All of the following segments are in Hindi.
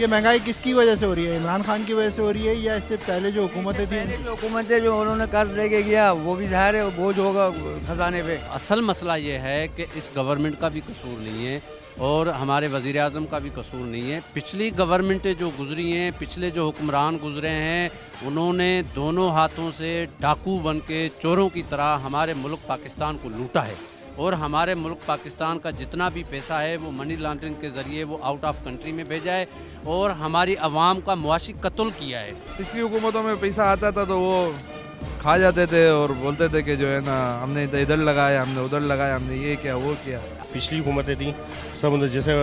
ये महंगाई किसकी वजह से हो रही है? इमरान खान की वजह से हो रही है या इससे पहले जो हुकूमतें थी? पहले की हुकूमतें जो उन्होंने कर्ज लेके किया वो भी ज़ाहिर है बोझ होगा खजाने पे। असल मसला ये है कि इस गवर्नमेंट का भी कसूर नहीं है और हमारे वज़ीर आज़म का भी कसूर नहीं है। पिछली गवर्नमेंटें जो गुजरी हैं, पिछले जो हुक्मरान गुजरे हैं, उन्होंने दोनों हाथों से डाकू बन के चोरों की तरह हमारे मुल्क पाकिस्तान को लूटा है और हमारे मुल्क पाकिस्तान का जितना भी पैसा है वो मनी लॉन्ड्रिंग के ज़रिए वो आउट ऑफ कंट्री में भेजा है और हमारी आवाम का मुआशी कत्ल किया है। पिछली हुकूमतों में पैसा आता था तो वो खा जाते थे और बोलते थे कि जो है ना हमने इधर लगाया, हमने उधर लगाया, हमने ये किया वो किया। पिछली हुकूमतें थी सब जैसे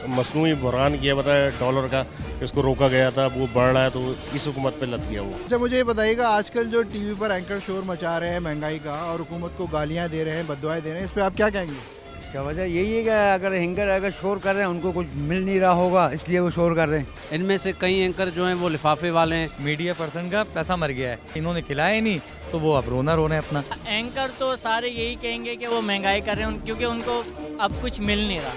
मसनूई बुरहान किया बताया डॉलर का, इसको रोका गया था, वो बढ़ रहा है तो इस हुकूमत पे लग गया वो। अच्छा मुझे ये बताइएगा, आजकल जो टीवी पर एंकर शोर मचा रहे हैं महंगाई का और हुकूमत को गालियां दे रहे हैं, बददुआएं दे रहे हैं, इस पर आप क्या कहेंगे? इसका वजह यही है कि अगर शोर कर रहे हैं उनको कुछ मिल नहीं रहा होगा इसलिए वो शोर कर रहे हैं। इनमें से कई एंकर जो हैं वो लिफाफे वाले हैं। मीडिया पर्सन का पैसा मर गया है, इन्होंने खिलाया ही नहीं तो वो अब रोना रो रहे हैं अपना। एंकर तो सारे यही कहेंगे कि वो महंगाई कर रहे हैं क्योंकि उनको अब कुछ मिल नहीं रहा।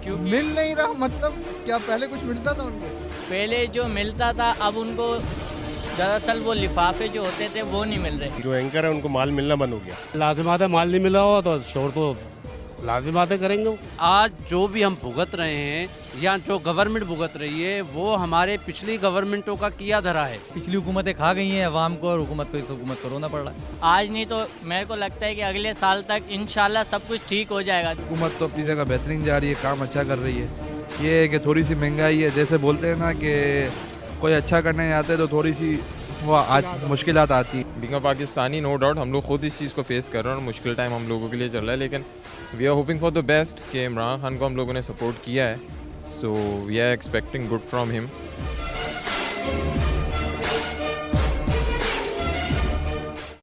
क्योंकि मिल नहीं रहा मतलब क्या? पहले कुछ मिलता था उनको? पहले जो मिलता था अब उनको दरअसल वो लिफाफे जो होते थे वो नहीं मिल रहे। जो एंकर है उनको माल मिलना बंद हो गया। लाजिमात है, माल नहीं मिला हुआ तो शोर तो लाजिमातें करेंगे। आज जो भी हम भुगत रहे हैं या जो गवर्नमेंट भुगत रही है वो हमारे पिछली गवर्नमेंटों का किया धरा है। पिछली हुकूमतें खा गई हैं अवाम को और हुकूमत को इस हुकूमत को रोना पड़ रहा है। आज नहीं तो मेरे को लगता है कि अगले साल तक इंशाल्लाह सब कुछ ठीक हो जाएगा। हुकूमत तो अपनी जगह बेहतरीन जा रही है, काम अच्छा कर रही है। ये है कि थोड़ी सी महंगाई है, जैसे बोलते हैं ना कि कोई अच्छा करने जाते तो थोड़ी सी वो मुश्किलात आती। Being a Pakistani no doubt हम लोग खुद इस चीज़ को फेस कर रहे हैं और मुश्किल टाइम हम लोगों के लिए चल रहा है, लेकिन we are hoping for the best कि इमरान खान को हम लोगों ने सपोर्ट किया है, so we are expecting good from him.